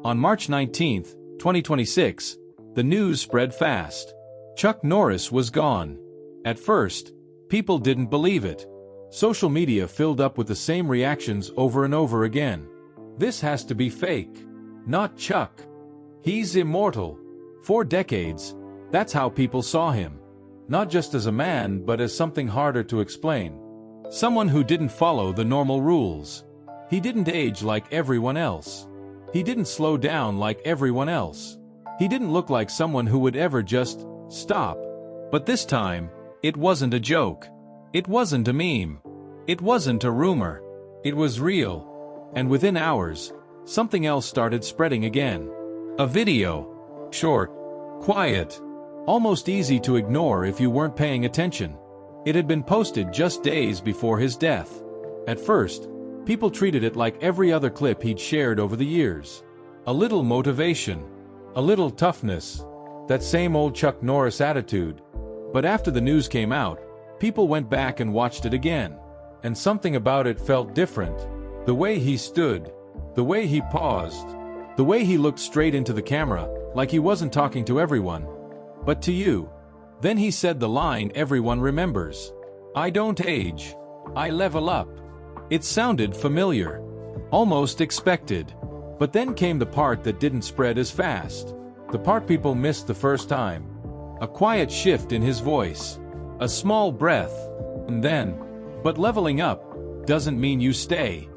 On March 19, 2026, the news spread fast. Chuck Norris was gone. At first, people didn't believe it. Social media filled up with the same reactions over and over again. This has to be fake. Not Chuck. He's immortal. For decades, that's how people saw him. Not just as a man, but as something harder to explain. Someone who didn't follow the normal rules. He didn't age like everyone else. He didn't slow down like everyone else. He didn't look like someone who would ever just stop. But this time, it wasn't a joke. It wasn't a meme. It wasn't a rumor. It was real. And within hours, something else started spreading again. A video. Short. Quiet. Almost easy to ignore if you weren't paying attention. It had been posted just days before his death. At first, people treated it like every other clip he'd shared over the years. A little motivation. A little toughness. That same old Chuck Norris attitude. But after the news came out, people went back and watched it again. And something about it felt different. The way he stood. The way he paused. The way he looked straight into the camera, like he wasn't talking to everyone, but to you. Then he said the line everyone remembers. "I don't age. I level up." It sounded familiar. Almost expected. But then came the part that didn't spread as fast. The part people missed the first time. A quiet shift in his voice. A small breath. And then, "But leveling up doesn't mean you stay."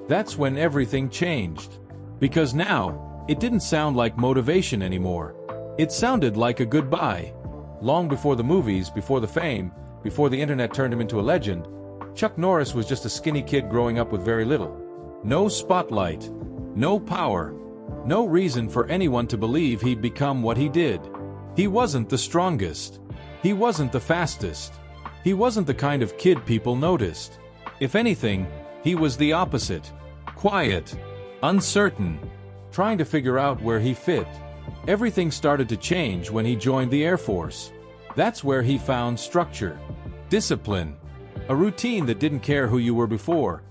That's when everything changed. Because now, it didn't sound like motivation anymore. It sounded like a goodbye. Long before the movies, before the fame, before the internet turned him into a legend, Chuck Norris was just a skinny kid growing up with very little. No spotlight. No power. No reason for anyone to believe he'd become what he did. He wasn't the strongest. He wasn't the fastest. He wasn't the kind of kid people noticed. If anything, he was the opposite. Quiet. Uncertain. Trying to figure out where he fit. Everything started to change when he joined the Air Force. That's where he found structure. Discipline. A routine that didn't care who you were before.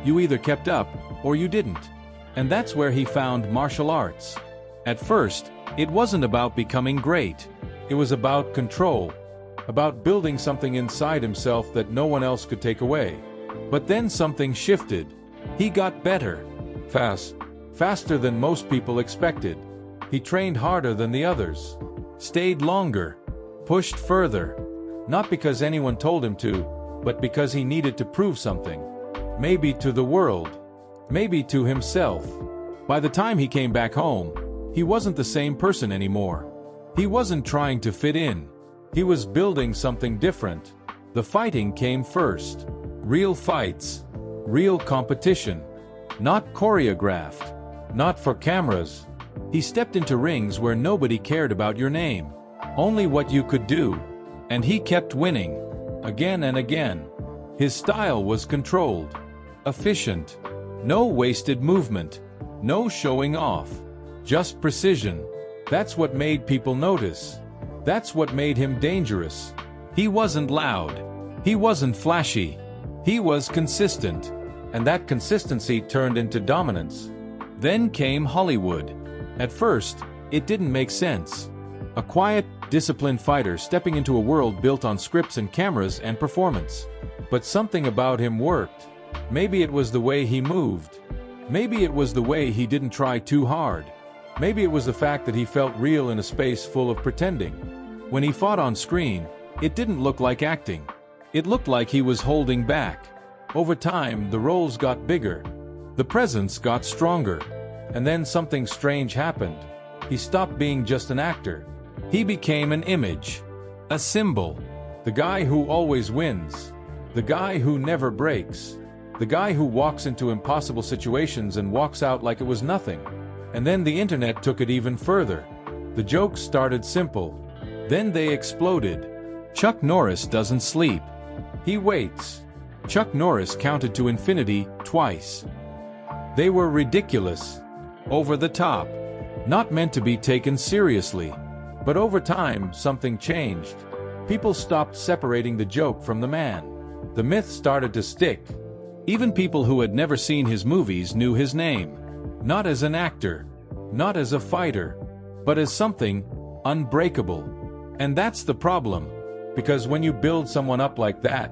You either kept up, or you didn't. And that's where he found martial arts. At first, it wasn't about becoming great. It was about control. About building something inside himself that no one else could take away. But then something shifted. He got better. Faster than most people expected. He trained harder than the others. Stayed longer. Pushed further. Not because anyone told him to, but because he needed to prove something. Maybe to the world. Maybe to himself. By the time he came back home, he wasn't the same person anymore. He wasn't trying to fit in. He was building something different. The fighting came first. Real fights. Real competition. Not choreographed. Not for cameras. He stepped into rings where nobody cared about your name. Only what you could do. And he kept winning. Again and again. His style was controlled. Efficient. No wasted movement. No showing off. Just precision. That's what made people notice. That's what made him dangerous. He wasn't loud. He wasn't flashy. He was consistent. And that consistency turned into dominance. Then came Hollywood. At first, it didn't make sense. A quiet, disciplined fighter stepping into a world built on scripts and cameras and performance. But something about him worked. Maybe it was the way he moved. Maybe it was the way he didn't try too hard. Maybe it was the fact that he felt real in a space full of pretending. When he fought on screen, it didn't look like acting. It looked like he was holding back. Over time, the roles got bigger. The presence got stronger. And then something strange happened. He stopped being just an actor. He became an image. A symbol. The guy who always wins. The guy who never breaks. The guy who walks into impossible situations and walks out like it was nothing. And then the internet took it even further. The jokes started simple. Then they exploded. Chuck Norris doesn't sleep. He waits. Chuck Norris counted to infinity twice. They were ridiculous. Over the top. Not meant to be taken seriously. But over time, something changed. People stopped separating the joke from the man. The myth started to stick. Even people who had never seen his movies knew his name. Not as an actor, not as a fighter, but as something unbreakable. And that's the problem, because when you build someone up like that,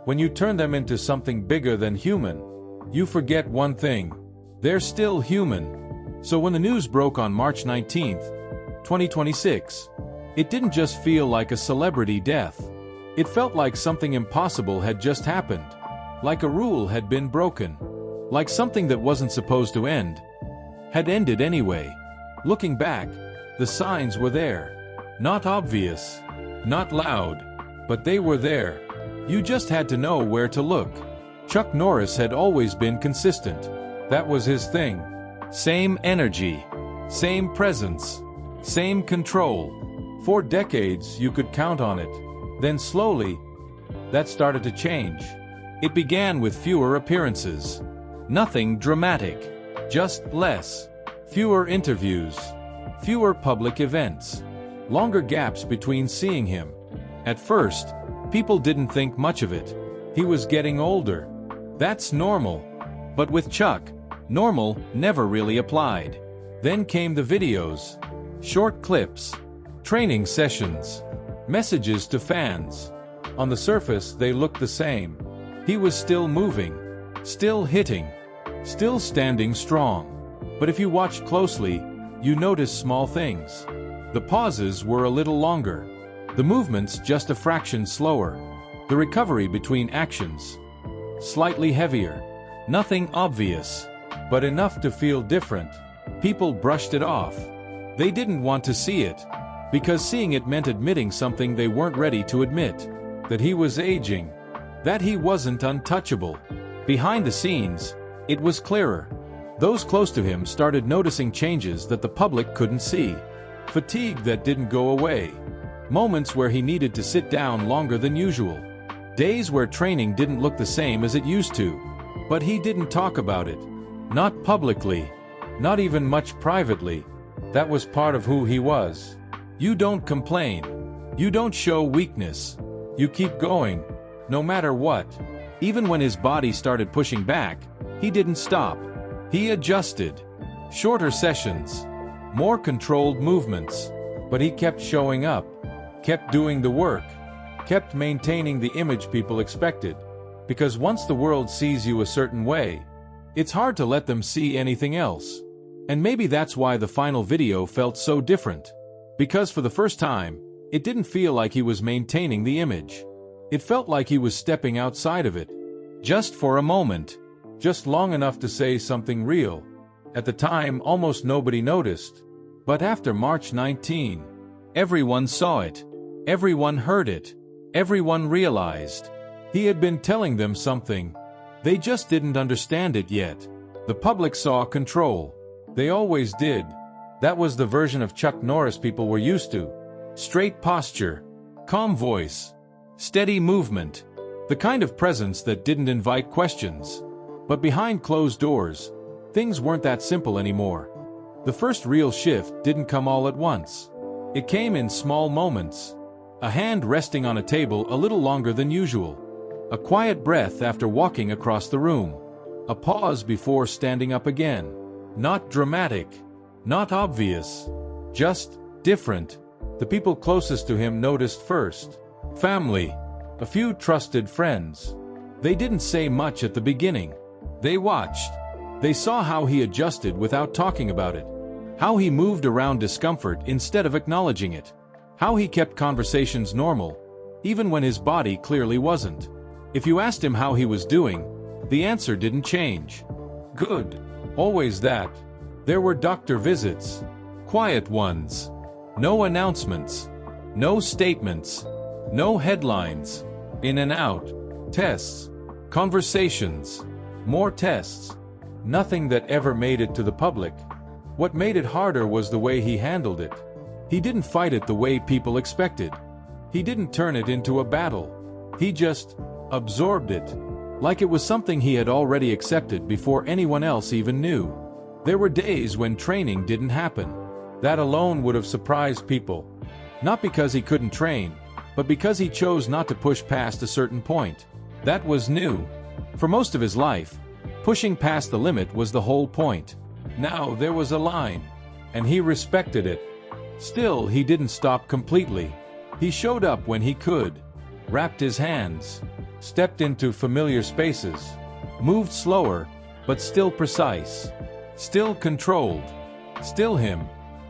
when you turn them into something bigger than human, you forget one thing: they're still human. So when the news broke on March 19th, 2026, it didn't just feel like a celebrity death. It felt like something impossible had just happened, like a rule had been broken, like something that wasn't supposed to end had ended anyway. Looking back, the signs were there. Not obvious, not loud, but they were there. You just had to know where to look. Chuck Norris had always been consistent. That was his thing. Same energy, same presence, same control. For decades you could count on it. Then slowly, that started to change. It began with fewer appearances. Nothing dramatic, just less. Fewer interviews, fewer public events, longer gaps between seeing him. At first, people didn't think much of it. He was getting older. That's normal. But with Chuck, normal never really applied. Then came the videos, short clips, training sessions, messages to fans. On the surface, they looked the same. He was still moving, still hitting, still standing strong. But if you watched closely, you noticed small things. The pauses were a little longer. The movements just a fraction slower. The recovery between actions slightly heavier. Nothing obvious, but enough to feel different. People brushed it off. They didn't want to see it, because seeing it meant admitting something they weren't ready to admit: that he was aging, that he wasn't untouchable. Behind the scenes, it was clearer. Those close to him started noticing changes that the public couldn't see. Fatigue that didn't go away. Moments where he needed to sit down longer than usual. Days where training didn't look the same as it used to. But he didn't talk about it. Not publicly. Not even much privately. That was part of who he was. You don't complain. You don't show weakness. You keep going, no matter what. Even when his body started pushing back, he didn't stop. He adjusted. Shorter sessions, more controlled movements. But he kept showing up, kept doing the work, kept maintaining the image people expected. Because once the world sees you a certain way, it's hard to let them see anything else. And maybe that's why the final video felt so different. Because for the first time, it didn't feel like he was maintaining the image. It felt like he was stepping outside of it. Just for a moment. Just long enough to say something real. At the time, almost nobody noticed. But after March 19, everyone saw it. Everyone heard it. Everyone realized. He had been telling them something. They just didn't understand it yet. The public saw control. They always did. That was the version of Chuck Norris people were used to. Straight posture, calm voice, steady movement. The kind of presence that didn't invite questions. But behind closed doors, things weren't that simple anymore. The first real shift didn't come all at once. It came in small moments. A hand resting on a table a little longer than usual. A quiet breath after walking across the room. A pause before standing up again. Not dramatic. Not obvious. Just different. The people closest to him noticed first. Family. A few trusted friends. They didn't say much at the beginning. They watched. They saw how he adjusted without talking about it. How he moved around discomfort instead of acknowledging it. How he kept conversations normal, even when his body clearly wasn't. If you asked him how he was doing, the answer didn't change. Good. Always that. There were doctor visits. Quiet ones. No announcements. No statements. No headlines. In and out. Tests. Conversations. More tests. Nothing that ever made it to the public. What made it harder was the way he handled it. He didn't fight it the way people expected. He didn't turn it into a battle. He just absorbed it. Like it was something he had already accepted before anyone else even knew. There were days when training didn't happen. That alone would have surprised people. Not because he couldn't train, but because he chose not to push past a certain point. That was new. For most of his life, pushing past the limit was the whole point. Now there was a line. and he respected it. Still, he didn't stop completely. He showed up when he could, wrapped his hands, stepped into familiar spaces, moved slower, but still precise, still controlled, still him.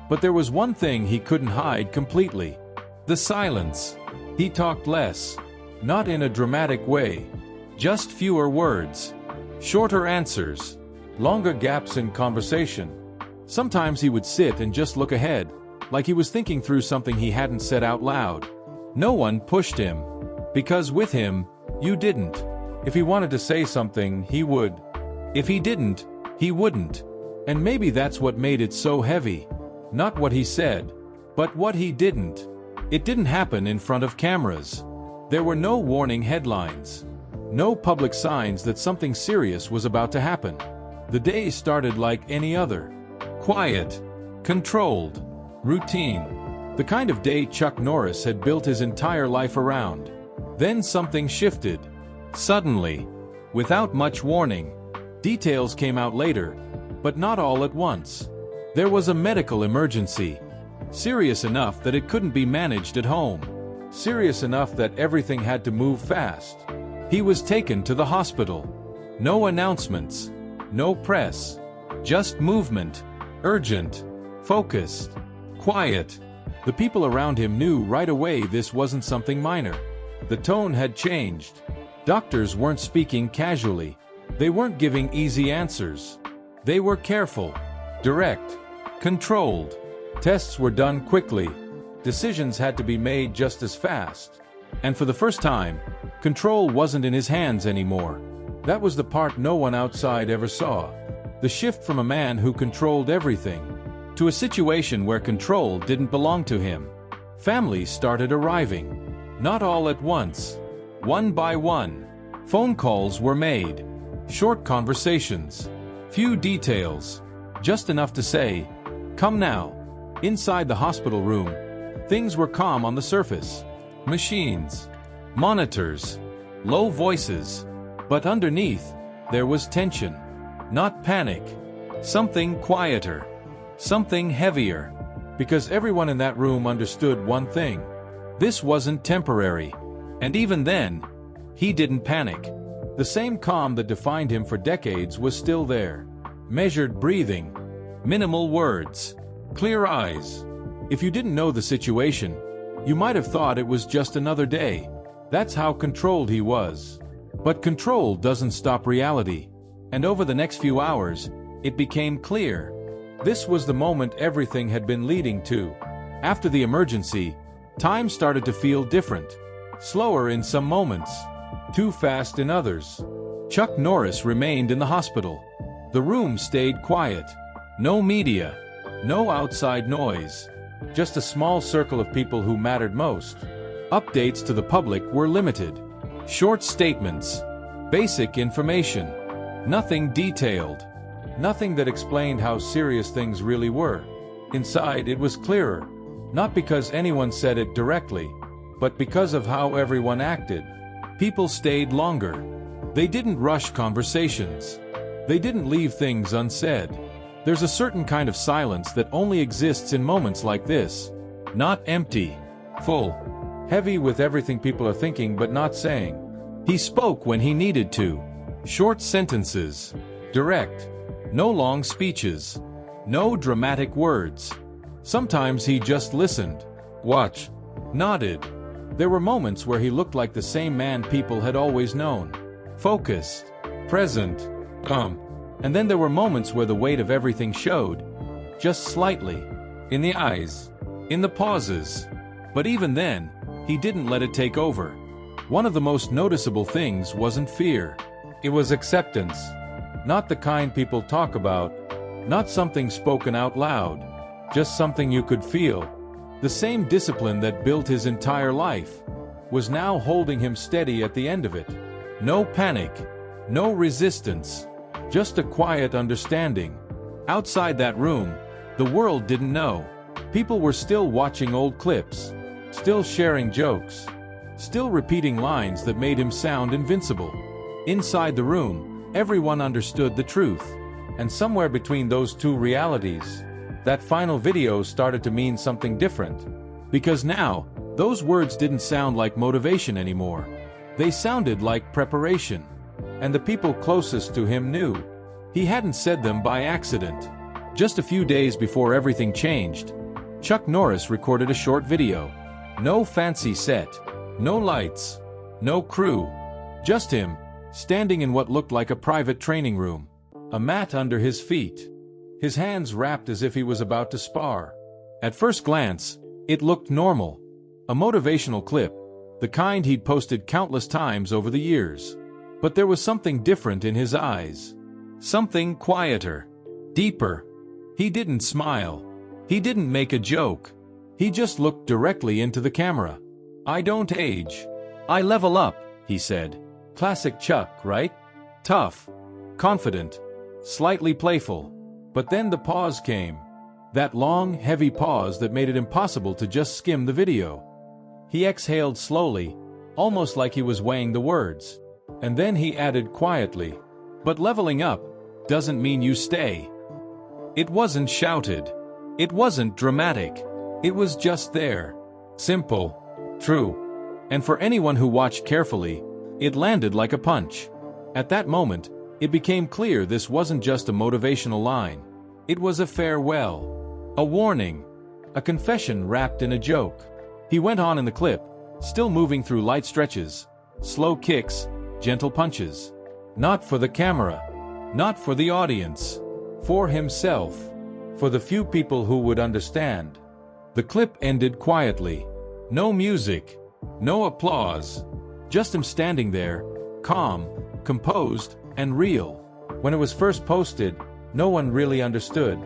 But there was one thing he couldn't hide completely: the silence. He talked less, not in a dramatic way, just fewer words, shorter answers, longer gaps in conversation. Sometimes he would sit and just look ahead, like he was thinking through something he hadn't said out loud. No one pushed him, because with him, you didn't. If he wanted to say something, he would. If he didn't, he wouldn't. And maybe that's what made it so heavy. Not what he said, but what he didn't. It didn't happen in front of cameras. There were no warning headlines, no public signs that something serious was about to happen. The day started like any other. Quiet, controlled, routine. The kind of day Chuck Norris had built his entire life around. Then something shifted. Suddenly, without much warning. Details came out later, but not all at once. There was a medical emergency. Serious enough that it couldn't be managed at home. Serious enough that everything had to move fast. He was taken to the hospital. No announcements, no press. Just movement. Urgent. Focused. Quiet. The people around him knew right away this wasn't something minor. The tone had changed. Doctors weren't speaking casually. They weren't giving easy answers. They were careful, direct, controlled. Tests were done quickly. Decisions had to be made just as fast. And for the first time, control wasn't in his hands anymore. That was the part no one outside ever saw. The shift from a man who controlled everything to a situation where control didn't belong to him. Families started arriving. Not all at once. One by one. Phone calls were made. Short conversations. Few details. Just enough to say, "Come now." Inside the hospital room, things were calm on the surface. Machines. Monitors. Low voices. But underneath, there was tension. Not panic. Something quieter. Something heavier. Because everyone in that room understood one thing. This wasn't temporary. And even then, he didn't panic. The same calm that defined him for decades was still there. Measured breathing. Minimal words. Clear eyes. If you didn't know the situation, you might have thought it was just another day. That's how controlled he was. But control doesn't stop reality. And over the next few hours, it became clear. This was the moment everything had been leading to. After the emergency, time started to feel different. Slower in some moments. Too fast in others. Chuck Norris remained in the hospital. The room stayed quiet. No media. No outside noise. Just a small circle of people who mattered most. Updates to the public were limited. Short statements. Basic information. Nothing detailed. Nothing that explained how serious things really were. Inside, it was clearer. Not because anyone said it directly, but because of how everyone acted. People stayed longer. They didn't rush conversations. They didn't leave things unsaid. There's a certain kind of silence that only exists in moments like this. Not empty. Full. Heavy with everything people are thinking but not saying. He spoke when he needed to. Short sentences. Direct. No long speeches. No dramatic words. Sometimes he just listened. Watched. Nodded. There were moments where he looked like the same man people had always known. Focused. Present. Calm. And then there were moments where the weight of everything showed. Just slightly. In the eyes. In the pauses. But even then, he didn't let it take over. One of the most noticeable things wasn't fear. It was acceptance. Not the kind people talk about. Not something spoken out loud. Just something you could feel. The same discipline that built his entire life was now holding him steady at the end of it. No panic. No resistance. Just a quiet understanding. Outside that room, the world didn't know. People were still watching old clips. Still sharing jokes. Still repeating lines that made him sound invincible. Inside the room, everyone understood the truth. And somewhere between those two realities, that final video started to mean something different. Because now, those words didn't sound like motivation anymore. They sounded like preparation. And the people closest to him knew. He hadn't said them by accident. Just a few days before everything changed, Chuck Norris recorded a short video. No fancy set, no lights, no crew. Just him, standing in what looked like a private training room. A mat under his feet. His hands wrapped as if he was about to spar. At first glance, it looked normal. A motivational clip, the kind he'd posted countless times over the years. But there was something different in his eyes. Something quieter. Deeper. He didn't smile. He didn't make a joke. He just looked directly into the camera. "I don't age. I level up," he said. Classic Chuck, right? Tough. Confident. Slightly playful. But then the pause came. That long, heavy pause that made it impossible to just skim the video. He exhaled slowly, almost like he was weighing the words. And then he added quietly, "But leveling up doesn't mean you stay." It wasn't shouted. It wasn't dramatic. It was just there. Simple. True. And for anyone who watched carefully, it landed like a punch. At that moment, it became clear this wasn't just a motivational line. It was a farewell. A warning. A confession wrapped in a joke. He went on in the clip, still moving through light stretches, slow kicks, gentle punches. Not for the camera. Not for the audience. For himself. For the few people who would understand. The clip ended quietly. No music. No applause. Just him standing there, calm, composed, and real. When it was first posted, no one really understood.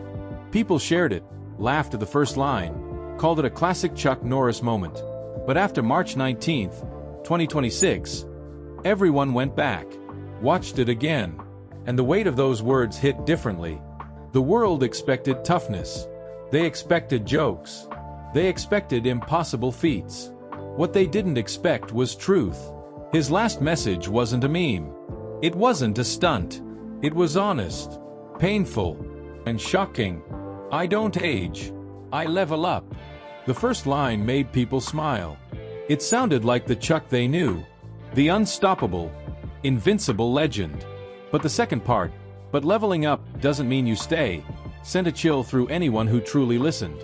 People shared it, laughed at the first line, called it a classic Chuck Norris moment. But after March 19th, 2026, everyone went back, watched it again, and the weight of those words hit differently. The world expected toughness. They expected jokes. They expected impossible feats. What they didn't expect was truth. His last message wasn't a meme. It wasn't a stunt. It was honest, painful, and shocking. "I don't age. I level up." The first line made people smile. It sounded like the Chuck they knew. The unstoppable, invincible legend. But the second part, "But leveling up doesn't mean you stay," sent a chill through anyone who truly listened.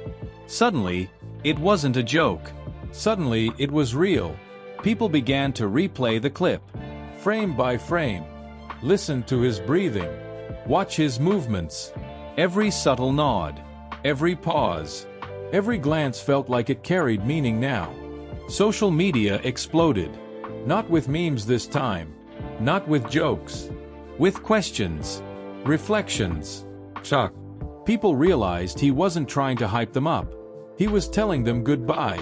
Suddenly, it wasn't a joke. Suddenly, it was real. People began to replay the clip, frame by frame. Listen to his breathing. Watch his movements. Every subtle nod. Every pause. Every glance felt like it carried meaning now. Social media exploded. Not with memes this time. Not with jokes. With questions. Reflections. Chuck. People realized he wasn't trying to hype them up. He was telling them goodbye.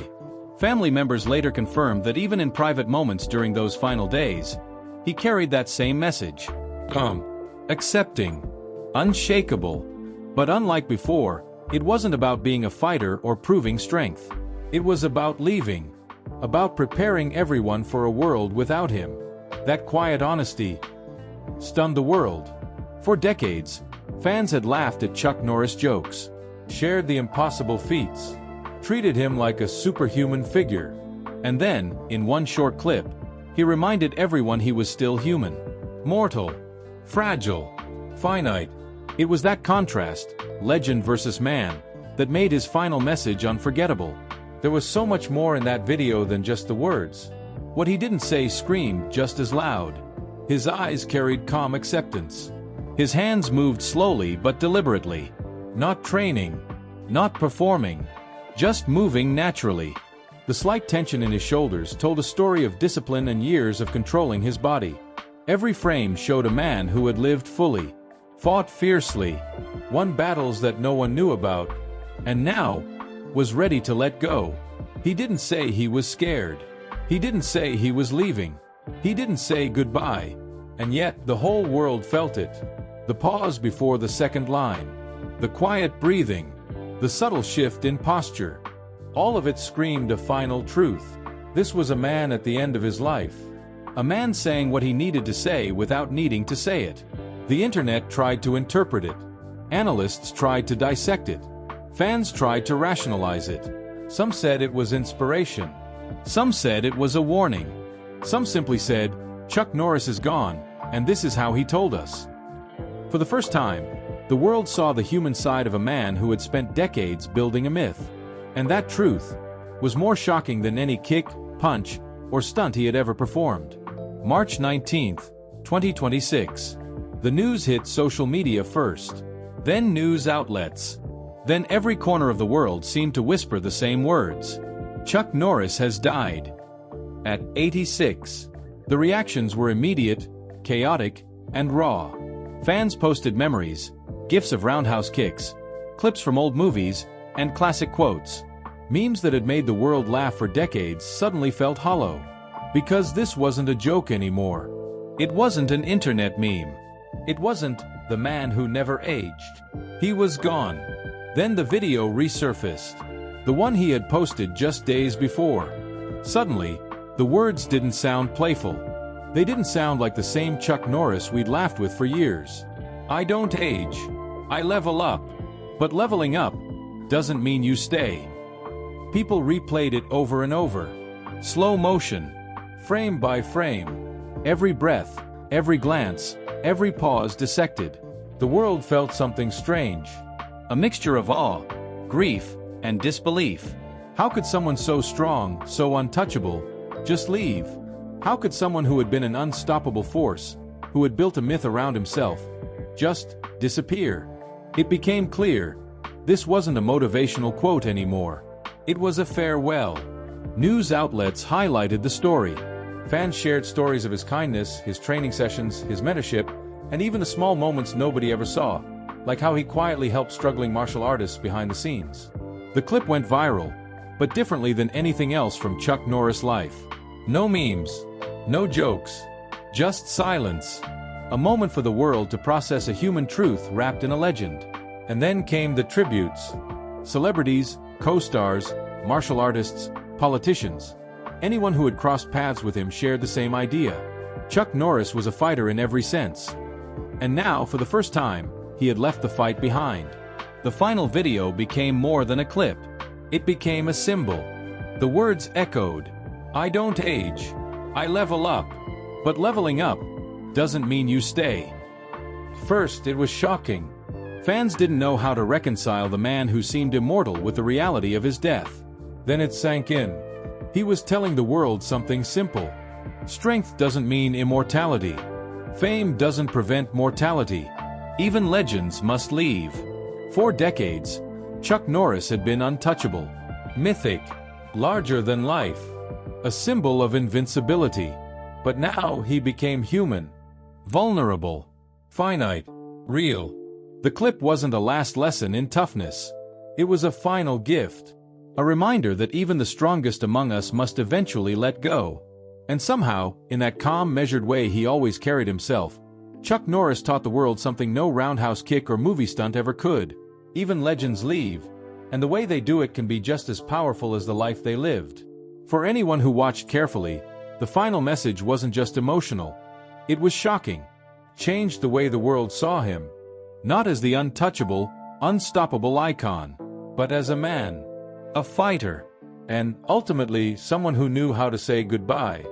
Family members later confirmed that even in private moments during those final days, he carried that same message. Calm. Accepting. Unshakable. But unlike before, it wasn't about being a fighter or proving strength. It was about leaving. About preparing everyone for a world without him. That quiet honesty stunned the world. For decades, fans had laughed at Chuck Norris jokes, shared the impossible feats, treated him like a superhuman figure. And then, in one short clip, he reminded everyone he was still human. Mortal. Fragile. Finite. It was that contrast, legend versus man, that made his final message unforgettable. There was so much more in that video than just the words. What he didn't say screamed just as loud. His eyes carried calm acceptance. His hands moved slowly but deliberately. Not training. Not performing. Just moving naturally. The slight tension in his shoulders told a story of discipline and years of controlling his body. Every frame showed a man who had lived fully, fought fiercely, won battles that no one knew about, and now was ready to let go. He didn't say he was scared. He didn't say he was leaving. He didn't say goodbye. And yet the whole world felt it. The pause before the second line. The quiet breathing. The subtle shift in posture. All of it screamed a final truth. This was a man at the end of his life. A man saying what he needed to say without needing to say it. The internet tried to interpret it. Analysts tried to dissect it. Fans tried to rationalize it. Some said it was inspiration. Some said it was a warning. Some simply said, Chuck Norris is gone, and this is how he told us. For the first time, the world saw the human side of a man who had spent decades building a myth. And that truth was more shocking than any kick, punch, or stunt he had ever performed. March 19, 2026. The news hit social media first. Then news outlets. Then every corner of the world seemed to whisper the same words. Chuck Norris has died. At 86. The reactions were immediate, chaotic, and raw. Fans posted memories, gifs of roundhouse kicks, clips from old movies, and classic quotes. Memes that had made the world laugh for decades suddenly felt hollow. Because this wasn't a joke anymore. It wasn't an internet meme. It wasn't the man who never aged. He was gone. Then the video resurfaced. The one he had posted just days before. Suddenly, the words didn't sound playful. They didn't sound like the same Chuck Norris we'd laughed with for years. I don't age. I level up. But leveling up doesn't mean you stay. People replayed it over and over. Slow motion. Frame by frame. Every breath, every glance, every pause dissected. The world felt something strange. A mixture of awe, grief, and disbelief. How could someone so strong, so untouchable, just leave? How could someone who had been an unstoppable force, who had built a myth around himself, just disappear? It became clear. This wasn't a motivational quote anymore. It was a farewell. News outlets highlighted the story. Fans shared stories of his kindness, his training sessions, his mentorship, and even the small moments nobody ever saw, like how he quietly helped struggling martial artists behind the scenes. The clip went viral, but differently than anything else from Chuck Norris' life. No memes, no jokes, just silence. A moment for the world to process a human truth wrapped in a legend. And then came the tributes. Celebrities, co-stars, martial artists, politicians. Anyone who had crossed paths with him shared the same idea. Chuck Norris was a fighter in every sense. And now, for the first time, he had left the fight behind. The final video became more than a clip. It became a symbol. The words echoed. I don't age. I level up. But leveling up doesn't mean you stay. First, it was shocking. Fans didn't know how to reconcile the man who seemed immortal with the reality of his death. Then it sank in. He was telling the world something simple. Strength doesn't mean immortality. Fame doesn't prevent mortality. Even legends must leave. For decades, Chuck Norris had been untouchable, mythic, larger than life, a symbol of invincibility. But now he became human, vulnerable, finite, real. The clip wasn't a last lesson in toughness. It was a final gift. A reminder that even the strongest among us must eventually let go. And somehow, in that calm, measured way he always carried himself, Chuck Norris taught the world something no roundhouse kick or movie stunt ever could. Even legends leave, and the way they do it can be just as powerful as the life they lived. For anyone who watched carefully, the final message wasn't just emotional. It was shocking. Changed the way the world saw him. Not as the untouchable, unstoppable icon, but as a man, a fighter, and ultimately someone who knew how to say goodbye.